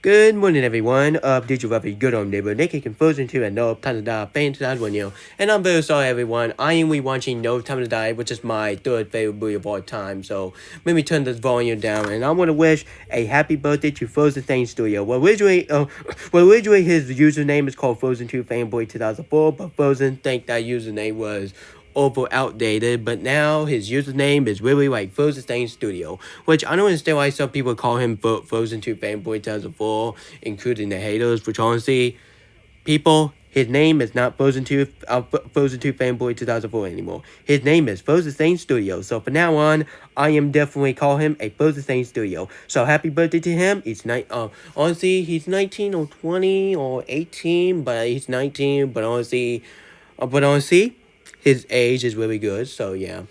Good morning, everyone. Did you have a good neighbor? Nick can Frozen 2 and No Time to Die, Fantasy One you. And I'm very sorry, everyone. I am rewatching No Time to Die, which is my third favorite movie of all time. So let me turn this volume down, and I want to wish a happy birthday to Frozen Thing Studio. Originally his username is called Frozen 2 Fanboy 2004, but Frozen think that username was over outdated, but now his username is really like Frozen Thing Studio, which I don't understand why some people call him Frozen 2 Fanboy 2004, including the haters, which honestly, people, his name is not Frozen 2 Fanboy 2004 anymore. His name is Frozen Thing Studio, so from now on, I am definitely call him a Frozen Thing Studio. So happy birthday to him. Honestly, he's 19 or 20 or 18, but he's 19, but honestly, his age is really good, so yeah.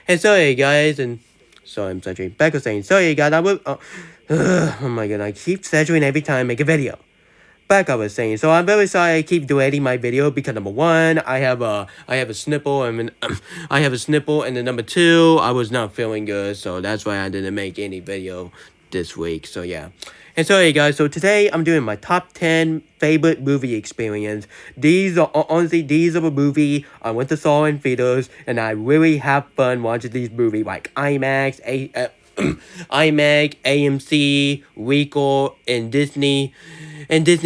And sorry guys, and sorry I'm saturating. Back to saying sorry guys, I will oh my god, I keep saturating every time I make a video. Back I was saying, so I'm very sorry I keep deleting my video because number one, I have a snipple and I have a snipple, and then number two, I was not feeling good, so that's why I didn't make any video this week. So yeah. And sorry guys, so today I'm doing my top 10 favorite movie experience. These are a movie I went to saw in theaters, and I really have fun watching these movies like IMAX, IMAX, AMC, Regal, and Disney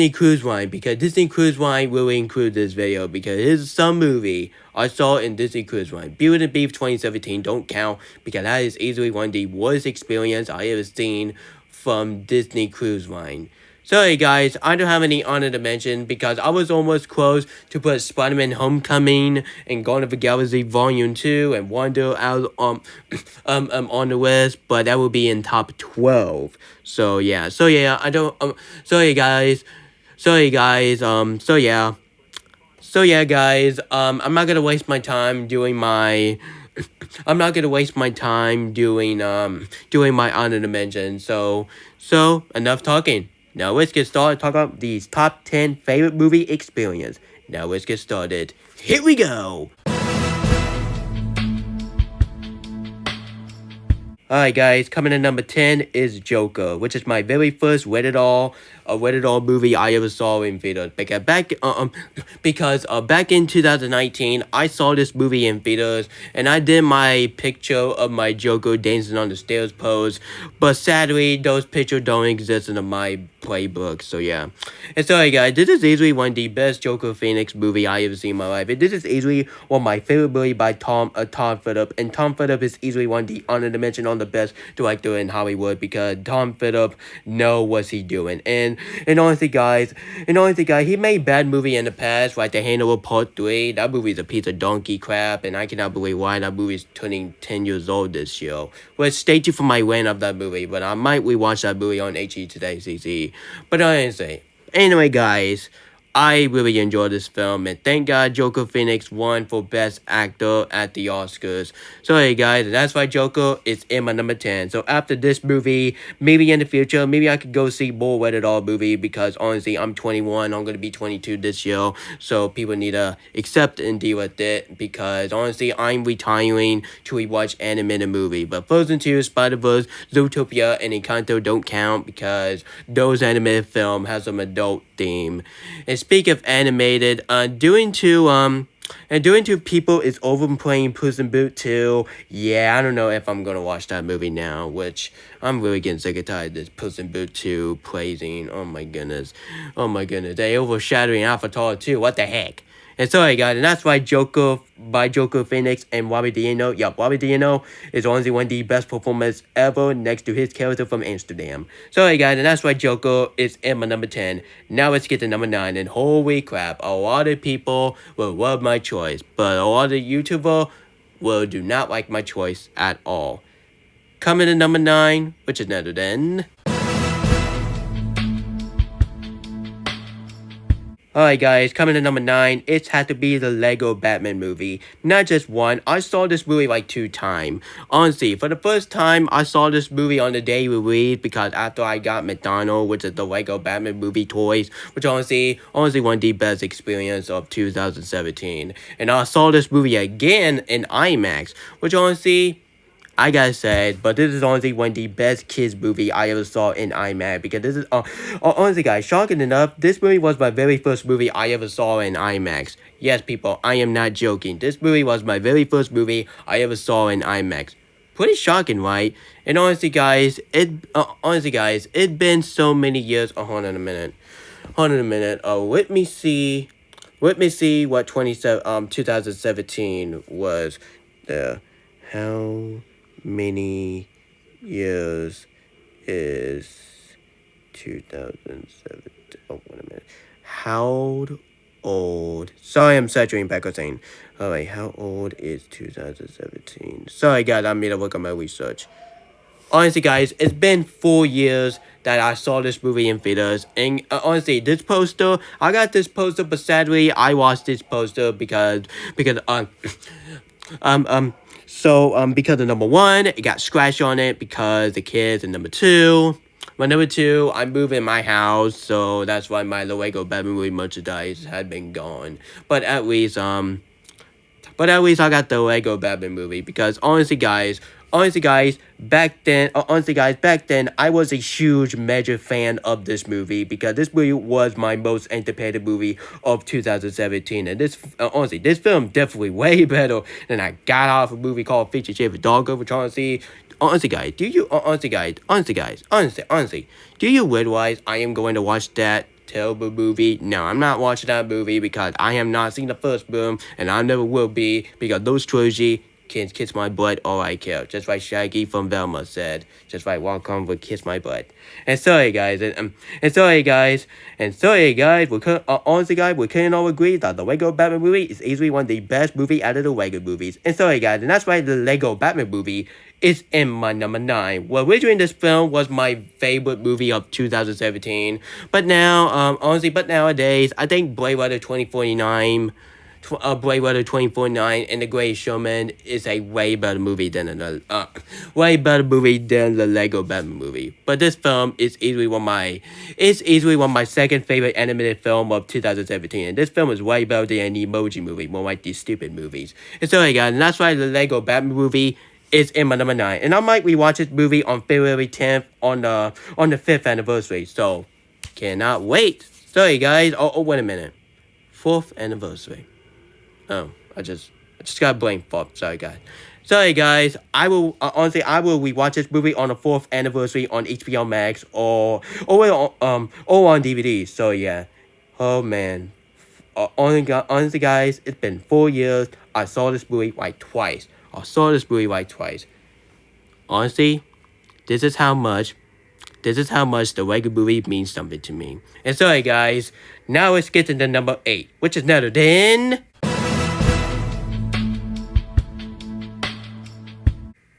Cruise Line, because Disney Cruise Line will include this video because it is some movie I saw in Disney Cruise Line. Beauty and Beef 2017 don't count because that is easily one of the worst experience I ever seen from Disney Cruise Line. Sorry guys, I don't have any honor to mention because I was almost close to put Spiderman Homecoming and Guardians of the Galaxy Volume 2 and Wonder out on the list, but that will be in top 12. So yeah, I don't sorry guys. So yeah guys, I'm not gonna waste my time doing my I'm not gonna waste my time doing my honor to mention. So enough talking. Now let's get started talking about these top 10 favorite movie experience. Now let's get started. Here we go. Alright guys, coming in number 10 is Joker, which is my very first rated R movie I ever saw in theaters. Because back in 2019, I saw this movie in theaters, and I did my picture of my Joker dancing on the stairs pose, but sadly, those pictures don't exist in my playbook, so yeah. And sorry guys, this is easily one of the best Joker Phoenix movie I ever seen in my life. And this is easily one of my favorite movie by Tom Phillip, and Tom Phillip is easily one of the honor to mention on the best director in Hollywood because Tom Phillip know what he doing. And honestly guys, he made bad movie in the past, like The Hangover Part 3. That movie is a piece of donkey crap, and I cannot believe why that movie is turning 10 years old this year. Well, stay tuned for my rant of that movie, but I might rewatch that movie on HE today, CC. But honestly, anyway guys, I really enjoyed this film, and thank God Joker Phoenix won for Best Actor at the Oscars. So hey guys, that's why Joker is in my number 10. So after this movie, maybe in the future, maybe I could go see more rated R movie, because honestly, I'm 21, I'm going to be 22 this year, so people need to accept and deal with it, because honestly, I'm retiring to rewatch animated movie. But Frozen 2, Spiderverse, Zootopia, and Encanto don't count because those animated film has some adult theme. And speak of animated, doing two people is overplaying Puss in Boot 2. Yeah, I don't know if I'm gonna watch that movie now, which I'm really getting sick and tired of this Puss in Boot 2 praising. Oh my goodness. They overshadowing Avatar 2. What the heck? And sorry guys, and that's why Joker Phoenix and Robbie Deano. Yup, Robbie Deano is honestly one of the best performers ever next to his character from Amsterdam. Sorry guys, and that's why Joker is in my number 10. Now let's get to number 9, and holy crap, a lot of people will love my choice, but a lot of YouTubers will do not like my choice at all. Coming to number 9, which is none other than... Alright guys, coming to number 9, it had to be the Lego Batman movie. Not just one, I saw this movie like 2 times. Honestly, for the first time, I saw this movie on the day we released, because after I got McDonald's, which is the Lego Batman movie toys, which honestly one of the best experience of 2017. And I saw this movie again in IMAX, which honestly, I gotta say, but this is honestly one of the best kids movie I ever saw in IMAX because this is honestly guys, shocking enough, this movie was my very first movie I ever saw in IMAX. Yes, people, I am not joking. This movie was my very first movie I ever saw in IMAX. Pretty shocking, right? And honestly guys, it's been so many years. Oh, hold on a minute. Hold on a minute. Let me see. Let me see what 2017 was. The how many years is 2007? Oh, wait a minute. How old? Sorry, I'm saturating Pakistan. Alright, how old is 2017? Sorry, guys, I made to look at my research. Honestly, guys, it's been 4 years that I saw this movie in theaters, and honestly, this poster, I got this poster, but sadly, I watched this poster um, because of number one, it got scratched on it because the kids, and number two, I moved in my house, so that's why my Lego Batman movie merchandise had been gone. But at least I got the Lego Batman movie because honestly guys, back then I was a huge major fan of this movie because this movie was my most anticipated movie of 2017, and honestly this film definitely way better than I got off a movie called 50 Shades of Darker, which honestly guys, honestly, do you realize I am going to watch that terrible movie? No, I'm not watching that movie because I have not seen the first film, and I never will be because those trilogy can kiss my butt all I care. Just like Shaggy from Velma said. Just like Welcome would kiss my butt. And sorry guys, honestly guys, we couldn't all agree that the Lego Batman movie is easily one of the best movie out of the Lego movies. And sorry guys, and that's why the Lego Batman movie is in my number 9. Well, originally this film was my favorite movie of 2017, but nowadays, I think Blade Runner 2049 and The Greatest Showman is a way better movie than the Lego Batman movie. But this film is easily one of my second favorite animated film of 2017, and this film is way better than an emoji movie, more like these stupid movies. And sorry guys, and that's why the Lego Batman movie is in my number 9, and I might rewatch this movie on February 10th on the 5th anniversary. So cannot wait. Sorry guys. Oh, wait a minute. 4th anniversary. Oh, I just got brain fart. Sorry guys. I will rewatch this movie on the 4th anniversary on HBO Max or on DVD. So yeah. Oh man. Honestly guys, it's been 4 years. I saw this movie like twice. Honestly, this is how much the Lego movie means something to me. And sorry guys, now let's get to the number 8, which is none other than...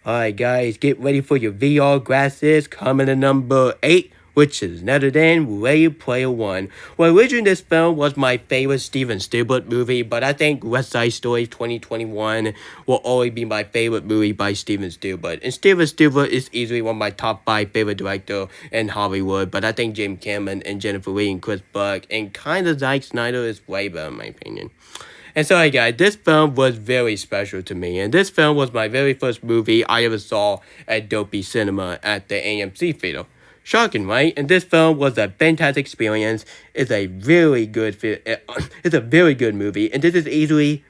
Alright guys, get ready for your VR glasses. Coming to number 8, which is none other than Ready Player One. Well, originally this film was my favorite Steven Spielberg movie, but I think West Side Story 2021 will always be my favorite movie by Steven Spielberg. And Steven Spielberg is easily one of my top 5 favorite directors in Hollywood, but I think James Cameron and Jennifer Lee and Chris Buck and kind of Zack Snyder is way better in my opinion. And sorry guys, this film was very special to me, and this film was my very first movie I ever saw at Dolby Cinema at the AMC theater. Shocking, right? And this film was a fantastic experience. It's a very good movie, and this is easily,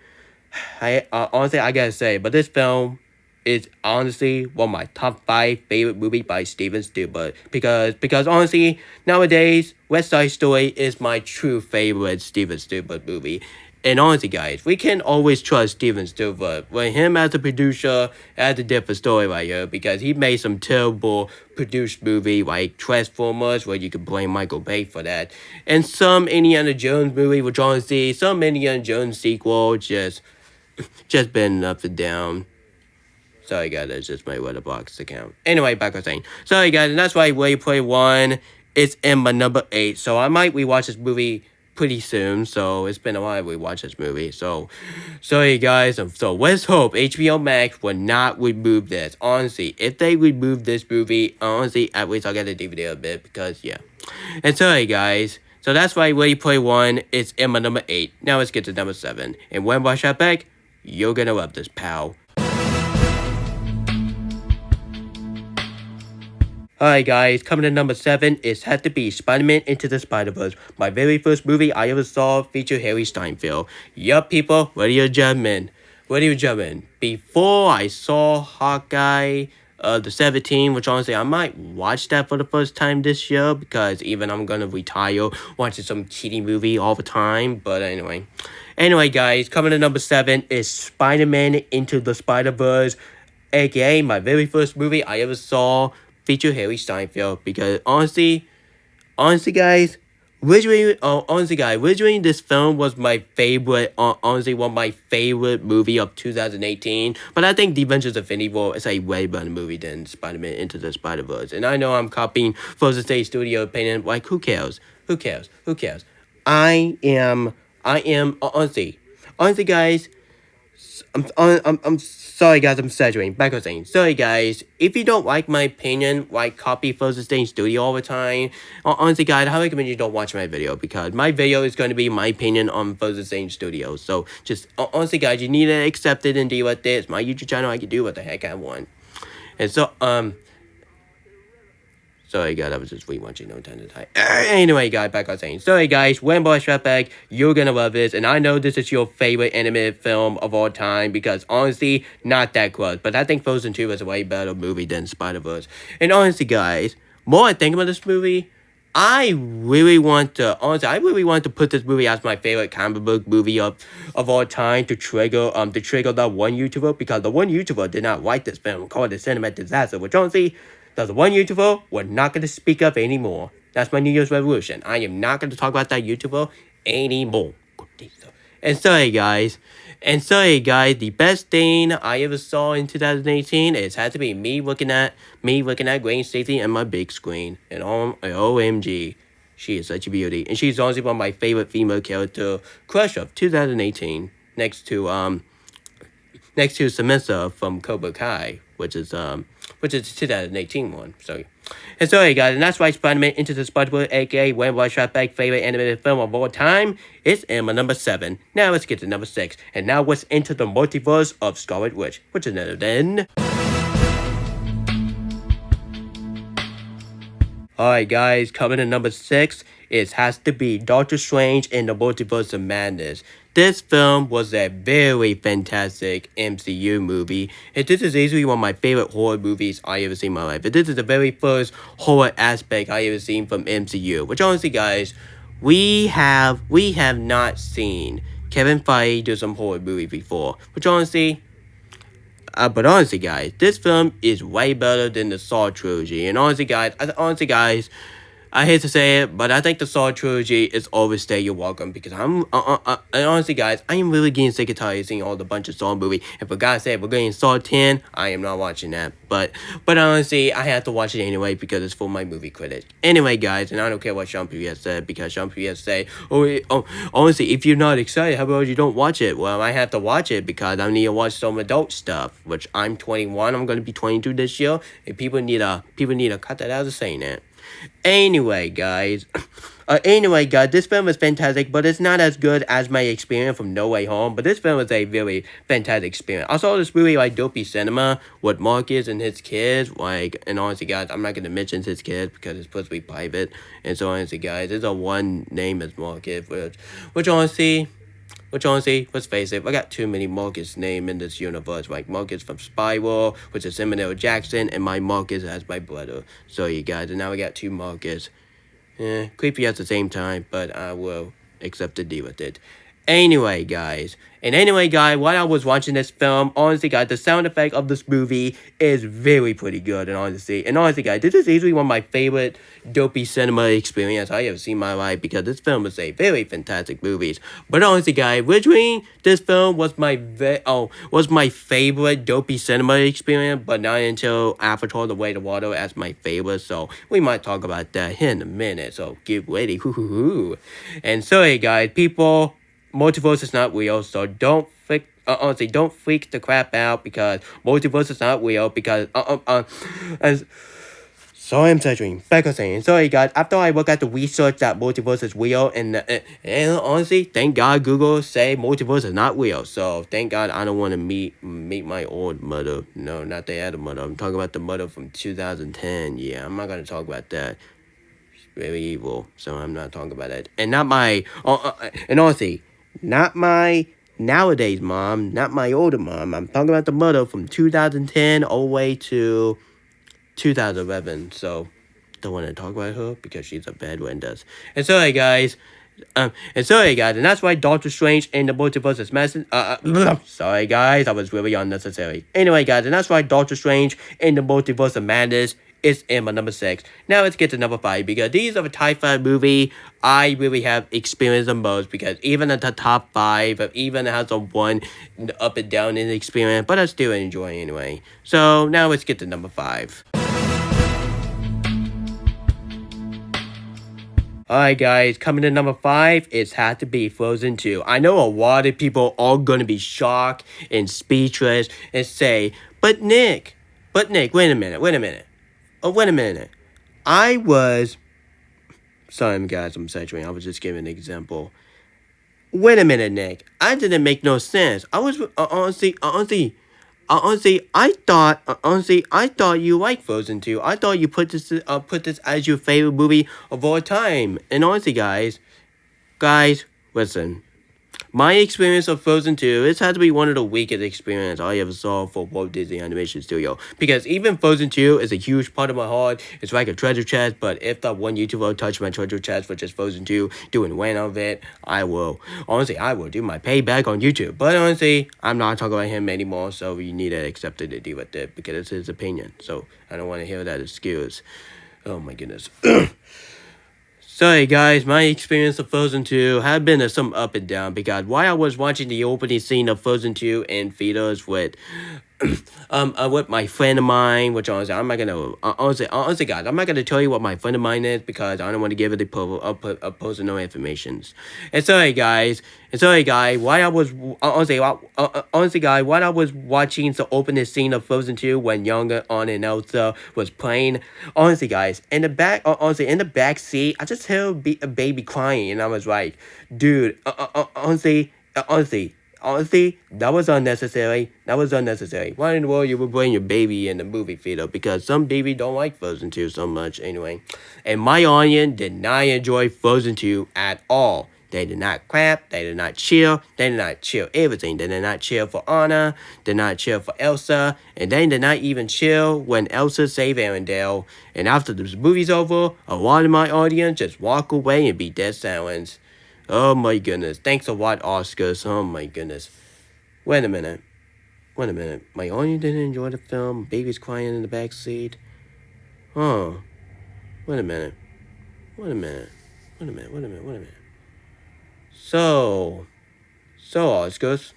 honestly, I gotta say, but this film is honestly one of my top 5 favorite movies by Steven Spielberg, because honestly, nowadays, West Side Story is my true favorite Steven Spielberg movie. And honestly, guys, we can always trust Steven Spielberg. When him as a producer, that's a different story right here, because he made some terrible produced movie like Transformers, where you could blame Michael Bay for that, and some Indiana Jones movie, which honestly, some Indiana Jones sequel just been up and down. Sorry guys, that's just my Letterboxd account. Anyway, back to saying, sorry guys, and that's why Ready Player One is in my number 8. So I might rewatch this movie pretty soon, so it's been a while we watched this movie. So sorry guys, so let's hope HBO Max will not remove this. Honestly, if they remove this movie, honestly, at least I'll get a DVD of it, because yeah. And sorry guys, so that's why Ready Player One is in my number 8. Now let's get to number 7. And when I watch that back, you're gonna love this, pal. Alright guys, coming in number 7 is had to be Spider-Man Into the Spider-Verse. My very first movie I ever saw featured Harry Steinfeld. Yup people, ready or gentlemen. Ready or gentlemen. Before I saw Hawkeye the 17, which honestly I might watch that for the first time this year because even I'm gonna retire watching some cheating movie all the time. But anyway. Anyway guys, coming in number 7 is Spider-Man Into the Spider-Verse, aka my very first movie I ever saw feature Harry Steinfeld because honestly guys, originally this film was my favorite, honestly one of my favorite movie of 2018, but I think The Avengers Infinity War is a way better movie than Spider-Man Into the Spider-Verse, and I know I'm copying Frozen State Studio opinion, like who cares, honestly guys, I'm sorry guys, I'm exaggerating. Back on saying, sorry guys, if you don't like my opinion, like copy Frozen Stain Studio all the time, honestly guys, I recommend you don't watch my video because my video is going to be my opinion on Frozen Stain Studio. So just, honestly guys, you need to accept it and deal with it. It's my YouTube channel, I can do what the heck I want. And so, sorry, guys, I was just rewatching No Time to Die. Anyway, guys, back on saying, sorry, guys, when Boy Strap Back, you're gonna love this, and I know this is your favorite animated film of all time, because honestly, not that close, but I think Frozen 2 is a way better movie than Spider-Verse. And honestly, guys, more I think about this movie, I really want to put this movie as my favorite comic book movie of all time to trigger that one YouTuber, because the one YouTuber did not like this film, called it cinematic disaster, which honestly, there's one YouTuber we're not going to speak of anymore. That's my New Year's resolution. I am not going to talk about that YouTuber anymore. And sorry guys, the best thing I ever saw in 2018 is had to be me looking at Gwen Stacy and my big screen. And OMG, she is such a beauty. And she's honestly one of my favorite female character crush of 2018. Next to Samantha from Cobra Kai, which is 2018 one. So, and sorry guys, and that's why Spider-Man Into the Spider-Verse, aka When Was Shot Back favorite animated film of all time, is in my number 7. Now let's get to number 6, and now let's enter the multiverse of Scarlet Witch, which is none than. Alright guys, coming in number 6, it has to be Doctor Strange in the Multiverse of Madness. This film was a very fantastic MCU movie, and this is easily one of my favorite horror movies I ever seen in my life. And this is the very first horror aspect I ever seen from MCU, which honestly guys, we have not seen Kevin Feige do some horror movie before, which honestly, but honestly, guys, this film is way better than the Saw trilogy. And honestly, guys, I hate to say it, but I think the Saw trilogy is overstay your welcome, because and honestly, guys, I am really getting sick and tired of seeing all the bunch of Saw movie. And for God's sake, we're getting Saw 10, I am not watching that. But honestly, I have to watch it anyway because it's for my movie critic. Anyway, guys, and I don't care what Sean Pierre said, because Sean Pierre said, honestly, if you're not excited, how about you don't watch it? Well, I have to watch it because I need to watch some adult stuff, which I'm 21, I'm going to be 22 this year, and people need to cut that out of saying that. Anyway, guys, this film is fantastic, but it's not as good as my experience from No Way Home. But this film is a very fantastic experience. I saw this movie like Dopey Cinema with Marcus and his kids. And honestly, guys, I'm not gonna mention his kids because it's supposed to be private. And so honestly, guys, there's a one name is Marcus, which honestly, let's face it, I got too many Marcus names in this universe, like Marcus from Spiral, which is Samuel Jackson, and my Marcus as my brother. So you guys, and now we got two Marcus. Creepy at the same time, but I will accept to deal with it. Anyway, guys, while I was watching this film, honestly, guys, the sound effect of this movie is very pretty good, and honestly, guys, this is easily one of my favorite dopey cinema experience I have seen in my life, because this film is a very fantastic movie. But honestly, guys, originally, this film was my favorite dopey cinema experience, but not until Avatar: The Way of Water as my favorite, so we might talk about that in a minute, so get ready, And sorry, guys, people, multiverse is not real, so don't freak the crap out, because multiverse is not real, because So I'm saying, back on saying, sorry guys, after I look at the research that multiverse is real, and honestly, thank God Google say multiverse is not real. So thank God I don't want to meet my old mother. No, not the other mother. I'm talking about the mother from 2010. Yeah, I'm not gonna talk about that. It's very evil. So I'm not talking about that. And not my, and honestly, not my nowadays mom, not my older mom. I'm talking about the mother from 2010 all the way to 2011. So don't want to talk about her because she's a bad one does. And sorry guys. And that's why Doctor Strange in the Multiverse is messing. Sorry guys, that was really unnecessary. Anyway, guys, and that's why Doctor Strange in the Multiverse of Madness is in my number 6. Now let's get to number 5 because these are the type 5 movie I really have experienced the most because even at the top 5, even has a 1 up and down in the experience, but I still enjoy anyway. So now let's get to number 5. Alright guys, coming to number 5, it's had to be Frozen 2. I know a lot of people are gonna be shocked and speechless and say, But Nick, wait a minute. I was, sorry guys, I'm saturating, I was just giving an example. Wait a minute, Nick, I didn't make no sense. I was, honestly, I thought you liked Frozen 2. I thought you put this as your favorite movie of all time. And honestly, guys, listen. My experience of Frozen 2, it's had to be one of the weakest experiences I ever saw for Walt Disney Animation Studio. Because even Frozen 2 is a huge part of my heart. It's like a treasure chest, but if that one YouTuber touched my treasure chest for just Frozen 2, doing one of it, I will do my payback on YouTube. But honestly, I'm not talking about him anymore, so you need to accept it to deal with it, because it's his opinion. So, I don't want to hear that excuse. Oh my goodness. Sorry guys, my experience of Frozen 2 had been some up and down because while I was watching the opening scene of Frozen 2 in theaters with my friend of mine, which honestly, I'm not gonna, honestly guys, I'm not gonna tell you what my friend of mine is because I don't want to give it the personal information. And sorry guys, while I was, while I was watching the opening scene of Frozen 2 when younger Anna and Elsa was playing, honestly guys, in the back seat, I just heard a baby crying and I was like, dude, honestly, that was unnecessary. Why in the world you would bring your baby in the movie theater? Because some baby don't like Frozen 2 so much anyway. And my audience did not enjoy Frozen 2 at all. They did not clap. They did not cheer. They did not cheer everything. They did not cheer for Anna. Did not cheer for Elsa. And they did not even cheer when Elsa saved Arendelle. And after the movie's over, a lot of my audience just walk away and be dead silent. Oh my goodness. Thanks a lot, Oscars. Oh my goodness. Wait a minute. My audience didn't enjoy the film. Baby's crying in the back seat. Oh. Wait a minute. So, Oscars.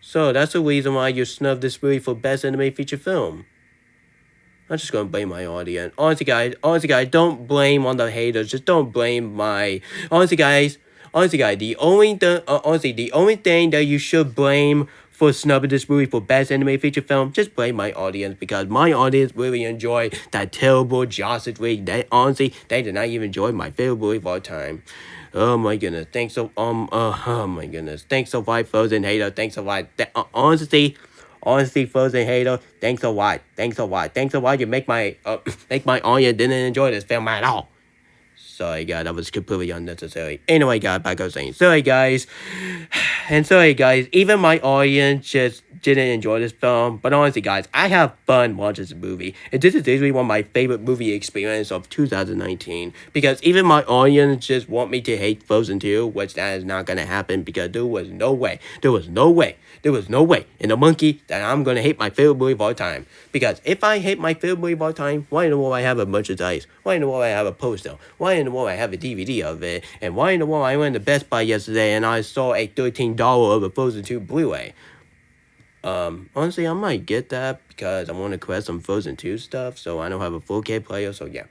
So, that's the reason why you snubbed this movie for Best Animated Feature Film. I'm just gonna blame my audience. Honestly, guys, don't blame on the haters. Just don't blame my... Honestly, guys, the only thing that you should blame for snubbing this movie for Best Animated Feature Film, just blame my audience, because my audience really enjoyed that terrible Justice League. They did not even enjoy my favorite movie of all time. Oh my goodness. Thanks so much, Frozen hater. Thanks a lot. Honestly, Frozen hater, thanks a lot. You make my audience didn't enjoy this film at all. Sorry, guys, that was completely unnecessary. Anyway, guys, like I was saying, sorry, guys, even my audience just didn't enjoy this film. But honestly, guys, I have fun watching this movie, and this is usually one of my favorite movie experience of 2019. Because even my audience just want me to hate Frozen 2, which that is not gonna happen because there was no way in a monkey that I'm gonna hate my favorite movie of all time. Because if I hate my favorite movie of all time, why in the world I have a merchandise? Why in the world I have a poster? Why in the world I have a DVD of it? And why in the world I went to Best Buy yesterday and I saw a $13 of a Frozen 2 Blu-ray? Honestly, I might get that because I want to collect some Frozen 2 stuff, so I don't have a 4K player, so yeah.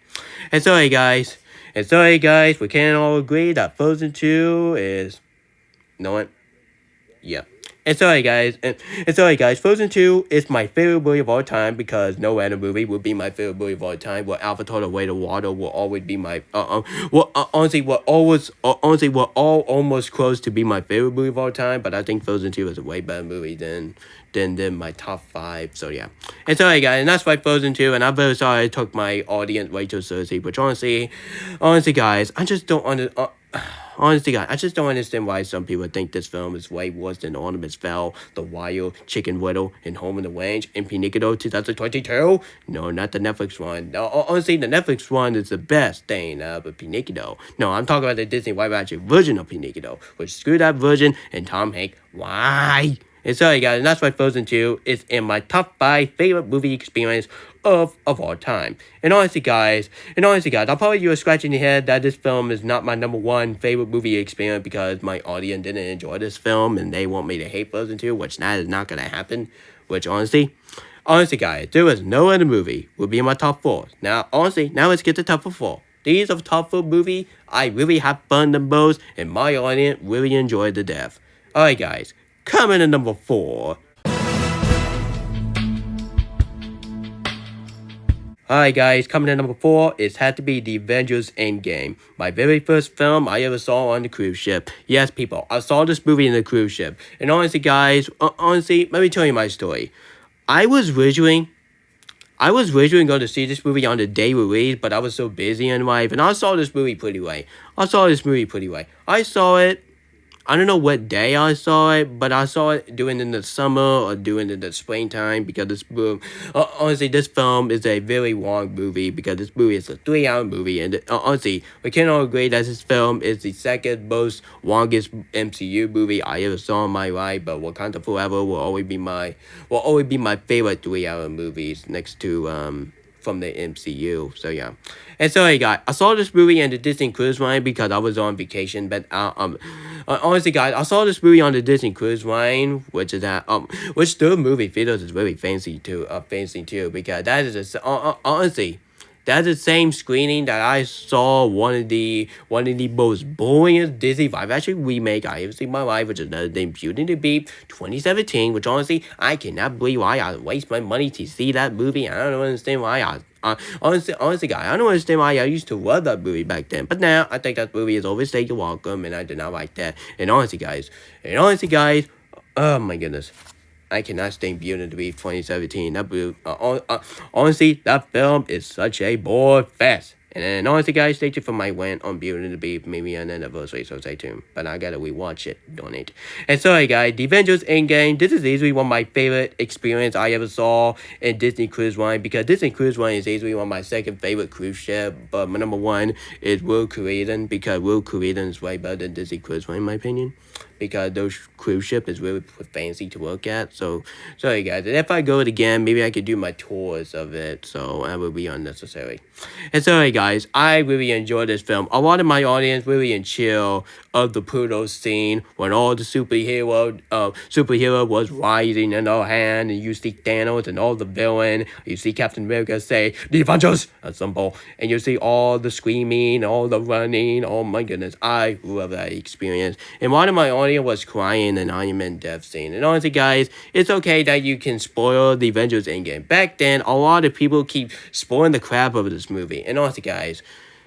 And sorry, guys, we can all agree that Frozen 2 is... You know what? Yeah. And sorry, guys. And sorry, guys. Frozen 2 is my favorite movie of all time because no other movie would be my favorite movie of all time. Well, Avatar: The Way of Water will always be my honestly, we're all almost close to be my favorite movie of all time. But I think Frozen 2 is a way better movie than my top five. So yeah. And sorry, guys. And that's why Frozen 2. And I'm very sorry I took my audience way too seriously. But honestly, guys, I just don't Honestly, guys, I just don't understand why some people think this film is way worse than Ornaments Fell, The Wire, Chicken Little, and Home in the Range, and Pinocchio 2022. No, not the Netflix one. No, honestly, the Netflix one is the best thing but Pinocchio. No, I'm talking about the Disney live action version of Pinocchio, which screw that version and Tom Hanks. Why? And sorry, guys, and that's why Frozen 2 is in my top 5 favorite movie experience of all time. And honestly, guys, I'll probably you are scratching your head that this film is not my number one favorite movie experience because my audience didn't enjoy this film and they want me to hate Frozen 2, which that is not gonna happen. Which honestly, guys, there was no other movie would be in my top 4. Now let's get to top 4. These are top 4 movie I really have fun the most and my audience really enjoyed the death. Alright, guys, coming in number 4. Alright, guys, coming in number 4, it had to be the Avengers Endgame. My very first film I ever saw on the cruise ship. Yes, people, I saw this movie in the cruise ship. And honestly, guys, let me tell you my story. I was originally going to see this movie on the day release, but I was so busy in life, and I saw this movie pretty late. I saw it. I don't know what day I saw it, but I saw it doing in the summer or doing in the springtime because honestly, this film is a very long movie because this movie is a 3-hour movie, and honestly, we can all agree that this film is the second most longest MCU movie I ever saw in my life. But Wakanda Forever will always be my favorite 3-hour movies next to from the MCU. So yeah. And sorry, guys, I saw this movie on the Disney Cruise Line because I was on vacation. But honestly, guys, I saw this movie on the Disney Cruise Line, which is which the movie theaters is really fancy too. Because that is honestly. That's the same screening that I saw one of the most boringest Disney live action remake I ever seen in my life, which is another name Beauty and the Beast 2017. Which honestly, I cannot believe why I waste my money to see that movie. I don't understand why honestly, guys, I don't understand why I used to love that movie back then. But now I think that movie is overstayed welcome, and I did not like that. And honestly, guys, oh my goodness. I cannot stand Beauty and the Beast 2017. Honestly, that film is such a bore fest. And then honestly, guys, stay tuned for my rant on Beauty and the Beast, maybe on anniversary, so stay tuned. But I gotta rewatch it, don't it? And sorry, guys, the Avengers Endgame, this is easily one of my favorite experience I ever saw in Disney Cruise Line, because Disney Cruise Line is easily one of my second favorite cruise ship, but my number one is World Korean, because World Korean is way better than Disney Cruise Line, in my opinion. Because those cruise ship is really fancy to look at. So, sorry guys. And if I go it again, maybe I could do my tours of it. So, that would be unnecessary. And sorry guys, I really enjoyed this film. A lot of my audience really in chill of the Pluto scene when all the superhero was rising in their hand, and you see Thanos and all the villain. You see Captain America say, "The Avengers!" Assemble. And you see all the screaming, all the running. Oh my goodness, I love that experience. And one of my audience was crying in Iron Man death scene. And honestly, guys, it's okay that you can spoil the Avengers Endgame. Back then, a lot of people keep spoiling the crap of this movie. And honestly, guys,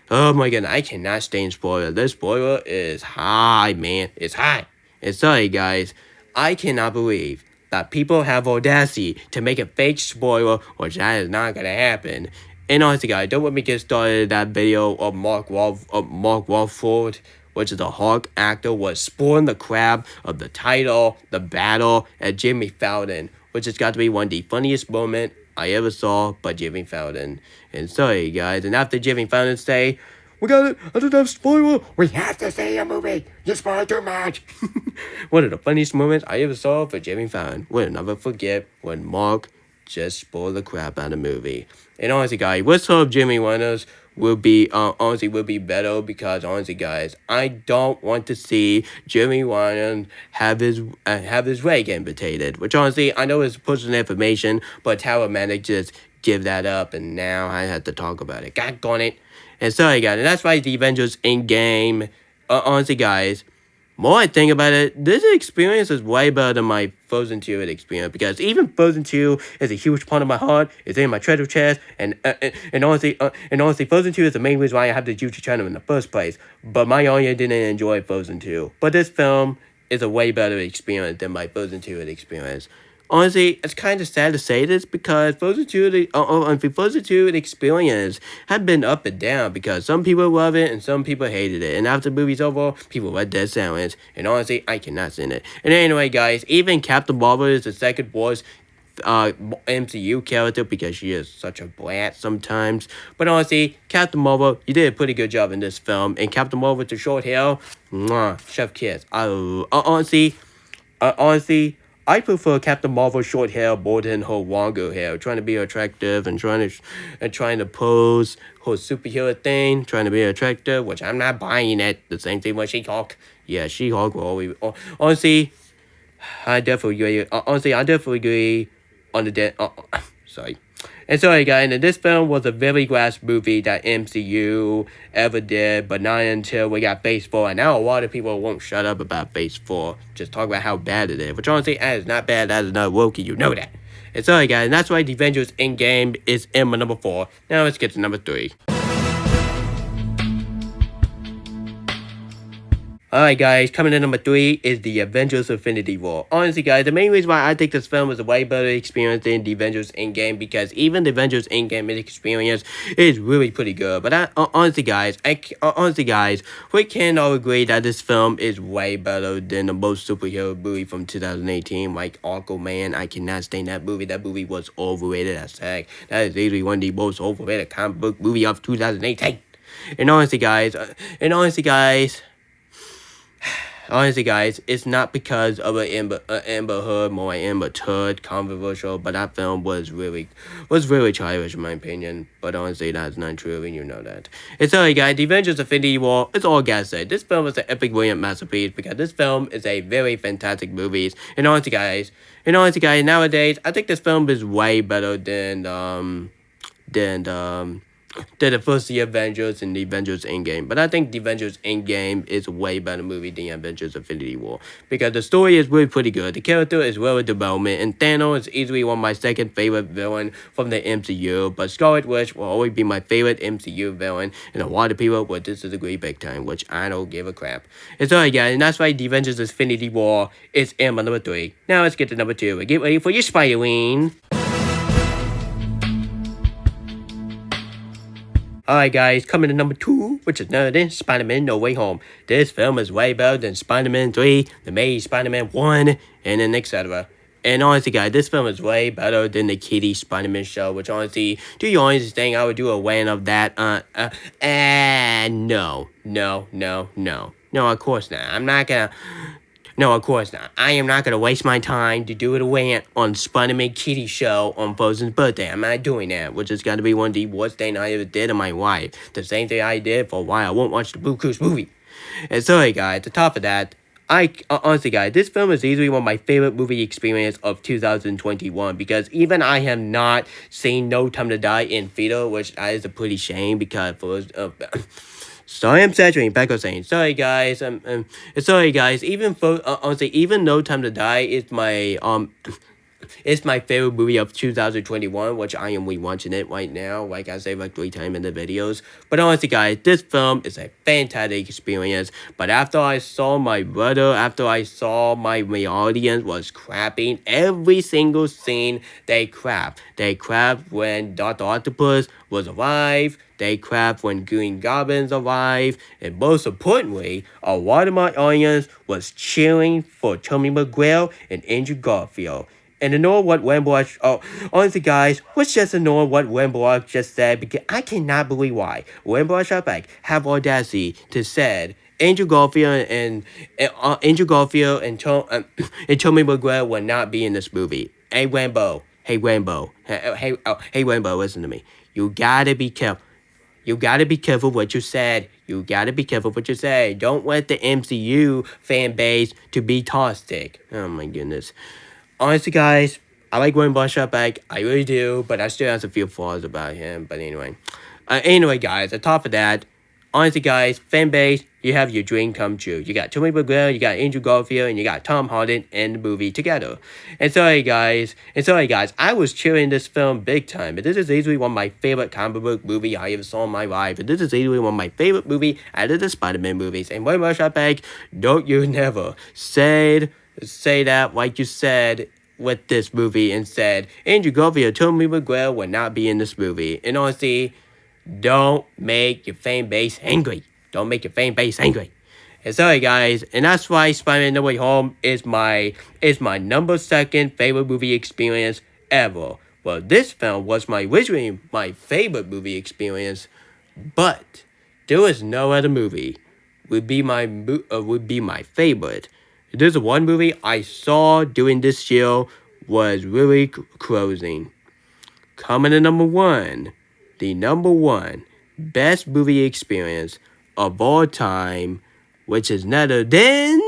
oh my god, I cannot stand spoiler. This spoiler is high, man. It's high. And sorry, guys, I cannot believe that people have audacity to make a fake spoiler, which that is not gonna happen. And honestly, guys, don't let me get started that video of Mark Wahlberg, which is the Hulk actor, was spoiling the crap of the title, the battle, and Jimmy Fallon, which has got to be one of the funniest moments I ever saw by Jimmy Fallon. And sorry, guys, and after Jimmy Fallon say, "We got it, I don't have spoiler, we have to see a movie, you spoil too much." One of the funniest moments I ever saw for Jimmy Fallon. We'll never forget when Mark just spoiled the crap out of the movie. And honestly, guys, let's hope Jimmy Winters will be better, because honestly, guys, I don't want to see Jimmy Winters have his leg amputated. Which honestly, I know is personal information, but how managed just give that up, and now I have to talk about it. God darn it! And sorry, guys, and that's why the Avengers Endgame. Honestly, guys, More I think about it, this experience is way better than my Frozen 2 experience because even Frozen 2 is a huge part of my heart. It's in my treasure chest, and honestly, Frozen 2 is the main reason why I have the YouTube channel in the first place. But my audience didn't enjoy Frozen 2. But this film is a way better experience than my Frozen 2 experience. Honestly, it's kind of sad to say this because Frozen 2 experience had been up and down because some people love it and some people hated it. And after the movie's over, people were dead silence. And honestly, I cannot stand it. And anyway, guys, even Captain Marvel is the second voice MCU character because she is such a brat sometimes. But honestly, Captain Marvel, you did a pretty good job in this film. And Captain Marvel with the short hair, mwah, chef kiss. Honestly, I prefer Captain Marvel's short hair more than her longer hair. Trying to be attractive and trying to pose her superhero thing, trying to be attractive, which I'm not buying it. The same thing with She-Hulk. Yeah, She-Hulk will always. Honestly, I definitely agree. Honestly, I definitely agree on the dead. Sorry. And sorry, guys, and this film was a very last movie that MCU ever did, but not until we got Phase 4. And now a lot of people won't shut up about Phase 4. Just talk about how bad it is. Which honestly, that is not bad. That is not Loki. You know that. And sorry, guys, and that's why the Avengers Endgame is in my number 4. Now let's get to number 3. Alright guys, coming in number 3 is the Avengers Infinity War. Honestly guys, the main reason why I think this film is a way better experience than the Avengers Endgame because even the Avengers Endgame experience is really pretty good. But honestly guys, we can all agree that this film is way better than the most superhero movie from 2018 like Aquaman. I cannot stand that movie. That movie was overrated as heck. That is easily one of the most overrated comic book movie of 2018. And honestly, guys, it's not because of an Amber Heard or Amber Turd controversial, but that film was really childish in my opinion. But honestly, that's not true, and you know that. It's alright, guys. The Avengers Infinity War. It's all I gotta say. This film is an epic, brilliant masterpiece because this film is a very fantastic movie. And honestly, guys, nowadays I think this film is way better than the first the Avengers and the Avengers Endgame. But I think the Avengers Endgame is a way better movie than Avengers Infinity War. Because the story is really pretty good. The character is well development. And Thanos is easily one of my second favorite villain from the MCU. But Scarlet Witch will always be my favorite MCU villain. And a lot of people will disagree big time. Which I don't give a crap. It's alright guys. And that's why the Avengers Infinity War is in my number 3. Now let's get to number 2. Get ready for your Spider-Ween. Alright guys, coming to number 2, which is none other than Spider-Man No Way Home. This film is way better than Spider-Man 3, The Amazing Spider-Man 1, and then etc. And honestly guys, this film is way better than the Kitty Spider-Man show, which honestly, do you honestly think I would do a rant of that? No. No, of course not. No, of course not. I am not going to waste my time to do a rant on Spider-Man Kitty show on Frozen's birthday. I'm not doing that, which is going to be one of the worst things I ever did in my life. The same thing I did for why I won't watch the Blue Cruise movie. And sorry, guys, to top of that, honestly, guys, this film is easily one of my favorite movie experience of 2021 because even I have not seen No Time to Die in theater, which is a pretty shame because for sorry, I'm saturating. Back on saying, sorry guys. Sorry guys. Even for honestly, even No Time to Die is my favorite movie of 2021, which I am rewatching it right now. Like I say, like 3 times in the videos. But honestly, guys, this film is a fantastic experience. But after I saw my audience was crapping every single scene. They crap. They crap when Dr. Octopus was alive. They crap when Green Goblin's alive. And most importantly, a lot of my audience was cheering for Tommy McGrail and Andrew Garfield. And ignore what Wembley, honestly guys, let's just ignore what Wembley just said because I cannot believe why Wembley have audacity to said Andrew Garfield and and Tommy McGrail will not be in this movie. Hey Wembley, hey Wembley, listen to me. You gotta be careful. You gotta be careful what you said. Don't let the MCU fan base to be toxic. Oh my goodness. Honestly, guys, I like Wayne Bushback. I really do, but I still have a few flaws about him. But anyway. Anyway, guys, on top of that, honestly, guys, fan base, you have your dream come true. You got Tobey Maguire, you got Andrew Garfield, and you got Tom Holland in the movie together. And sorry, guys, I was cheering this film big time. But this is easily one of my favorite comic book movie I ever saw in my life. And this is easily one of my favorite movie out of the Spider-Man movies. And one more shot back, don't you never say that like you said with this movie and said Andrew Garfield, Tobey Maguire will not be in this movie. And honestly, don't make your fan base angry. Don't make your fan base angry. And sorry, guys, and that's why Spider-Man No Way Home is my number second favorite movie experience ever. Well, this film was originally my favorite movie experience, but there was no other movie would be my favorite. There's one movie I saw during this year was really closing. Coming to number one, the number one best movie experience of all time, which is none other than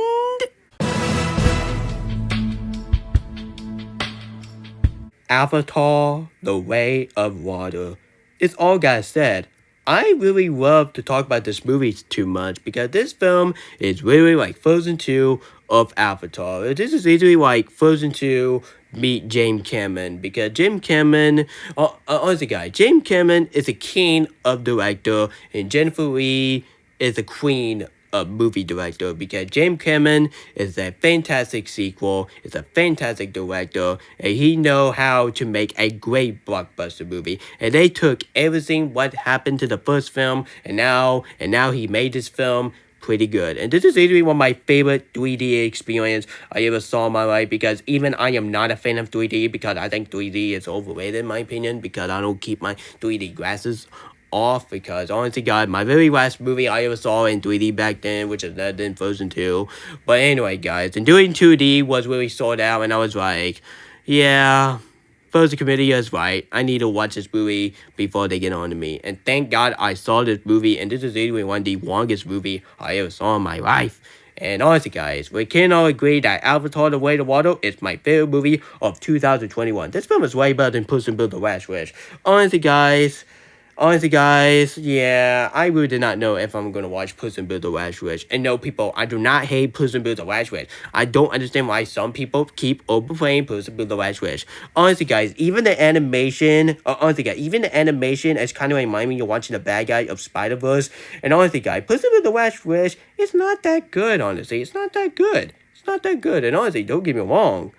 Avatar: The Way of Water. It's all got said. I really love to talk about this movie too much because this film is really like Frozen 2 of Avatar. This is easily like Frozen 2 meet James Cameron because James Cameron, honestly guys, James Cameron is a king of director and Jennifer Lee is a queen of movie director because James Cameron is a fantastic sequel, is a fantastic director, and he know how to make a great blockbuster movie. And they took everything what happened to the first film, and now he made this film pretty good. And this is easily one of my favorite 3D experience I ever saw in my life because even I am not a fan of 3D because I think 3D is overrated in my opinion because I don't keep my 3D glasses off because honestly God, my very last movie I ever saw in 3D back then, which is better than Frozen 2. But anyway guys, and doing 2D was really sold out and I was like, yeah, Frozen committee is right. I need to watch this movie before they get on to me. And thank God I saw this movie and this is literally one of the longest movie I ever saw in my life. And honestly guys, we can all agree that Avatar: The Way of Water is my favorite movie of 2021. This film is way better than Puss in Boots: The Last Wish. Honestly, guys, yeah, I really did not know if I'm going to watch Puss in Boots: The Last Wish. And no, people, I do not hate Puss in Boots: The Last Wish. I don't understand why some people keep overplaying Puss in Boots: The Last Wish. Honestly, guys, even the animation is kind of reminding me of watching the bad guy of Spiderverse. And honestly, guys, Puss in Boots: The Last Wish is not that good, honestly. It's not that good. It's not that good. And honestly, don't get me wrong.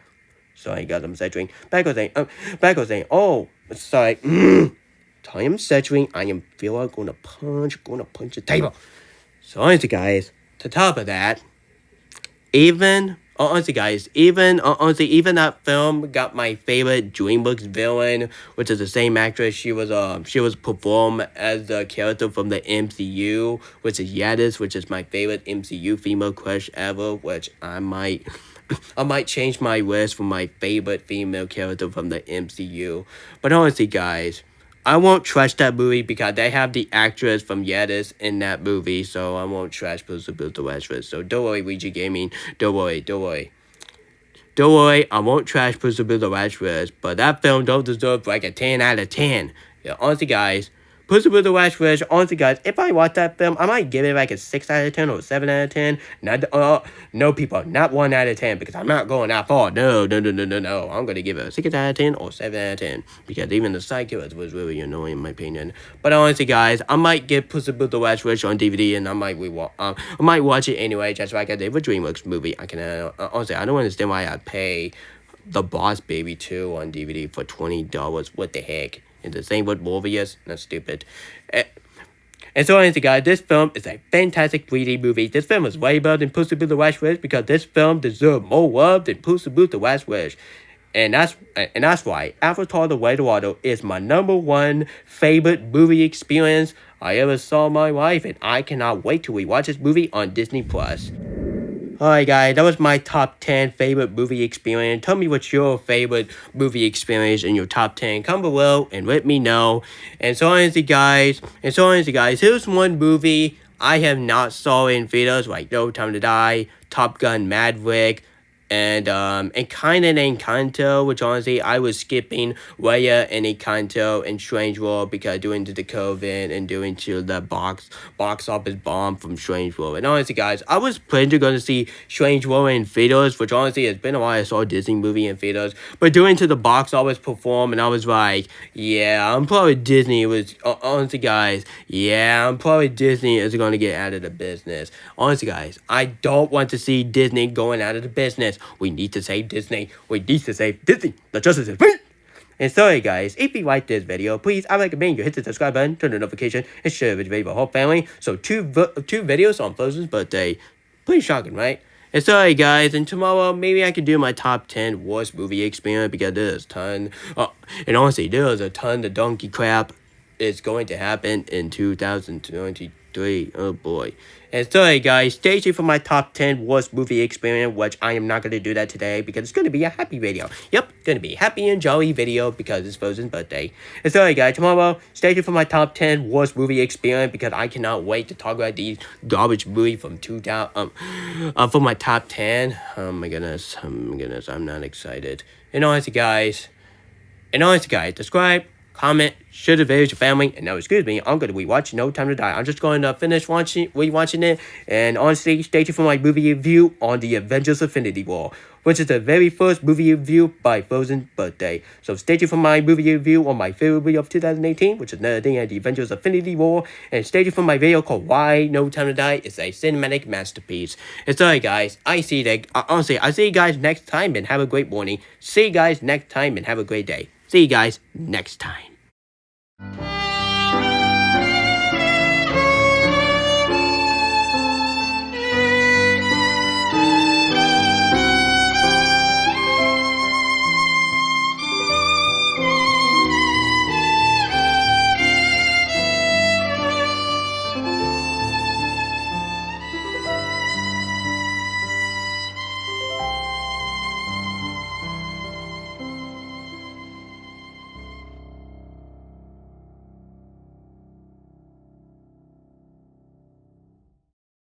Sorry, guys, I'm saturating. Back was saying, oh, sorry. I am saturating. I am feel like gonna punch the table. So honestly, guys, to top of that, even that film got my favorite DreamWorks villain, which is the same actress. She was performed as the character from the MCU, which is Yadis, which is my favorite MCU female crush ever. Which I might change my list for my favorite female character from the MCU. But honestly, guys, I won't trash that movie because they have the actress from Yadis in that movie, so I won't trash Puss in Boots: The Last Wish. So don't worry, Ouija Gaming. Don't worry. I won't trash Puss in Boots: The Last Wish, but that film don't deserve like a 10 out of 10. Yeah, honestly, guys, Puss in Boots: The Last Wish, honestly, guys, if I watch that film, I might give it like a 6 out of 10 or a 7 out of 10. No, people, not 1 out of 10, because I'm not going that far. No. I'm going to give it a 6 out of 10 or 7 out of 10, because even the side killers was really annoying, in my opinion. But honestly, guys, I might get Puss in Boots: The Last Wish on DVD, and I might watch it anyway, just like I did with DreamWorks movie. Honestly, I don't understand why I pay The Boss Baby 2 on DVD for $20. What the heck? And the same with Morbius. That's stupid. And so, honestly, guys, this film is a fantastic 3D movie. This film is way better than Puss in Boots: The Last Wish because this film deserves more love than Puss in Boots: The Last Wish. And that's why Avatar: The Way of Water is my number one favorite movie experience I ever saw in my life. And I cannot wait to rewatch this movie on Disney+. Alright guys, that was my top 10 favorite movie experience. Tell me what's your favorite movie experience in your top 10. Comment below and let me know. And so honestly guys, here's one movie I have not saw in theaters like No Time to Die, Top Gun Maverick, and kind of Encanto, which honestly I was skipping Raya and Encanto and Strange World because due to the COVID and due to the box office bomb from Strange World. And honestly, guys, I was planning to go to see Strange World in theaters, which honestly it's been a while I saw a Disney movie in theaters. But due to the box office perform, and I was like, yeah, I'm probably Disney was honestly, guys, yeah, I'm probably Disney is gonna get out of the business. Honestly, guys, I don't want to see Disney going out of the business. We need to save Disney. We need to save Disney. The justice is free. And sorry, guys, if you like this video, please, I recommend you hit the subscribe button, turn the notification, and share it with your whole family. So two videos on Frozen's birthday. Pretty shocking, right? And sorry, guys, and tomorrow maybe I could do my top 10 worst movie experience because there's a ton. And honestly, there's a ton of donkey crap is going to happen in 2023. Oh boy. And sorry, guys, stay tuned for my top 10 worst movie experience, which I am not going to do that today because it's going to be a happy video. Yep, going to be a happy and jolly video because it's Frozen's birthday. And sorry, guys, tomorrow, stay tuned for my top 10 worst movie experience because I cannot wait to talk about these garbage movies from 2000, for my top 10. Oh my goodness, I'm not excited. And honestly, guys, subscribe, comment, share the video with your family, and now excuse me, I'm going to be watching No Time to Die. I'm just going to finish rewatching it, and honestly, stay tuned for my movie review on the Avengers Infinity War, which is the very first movie review by Frozen's birthday. So stay tuned for my movie review on my favorite movie of 2018, which is another thing at the Avengers Infinity War, and stay tuned for my video called Why No Time to Die is a cinematic masterpiece. And sorry, guys, honestly, I see you guys next time, and have a great morning. See you guys next time, and have a great day. See you guys next time.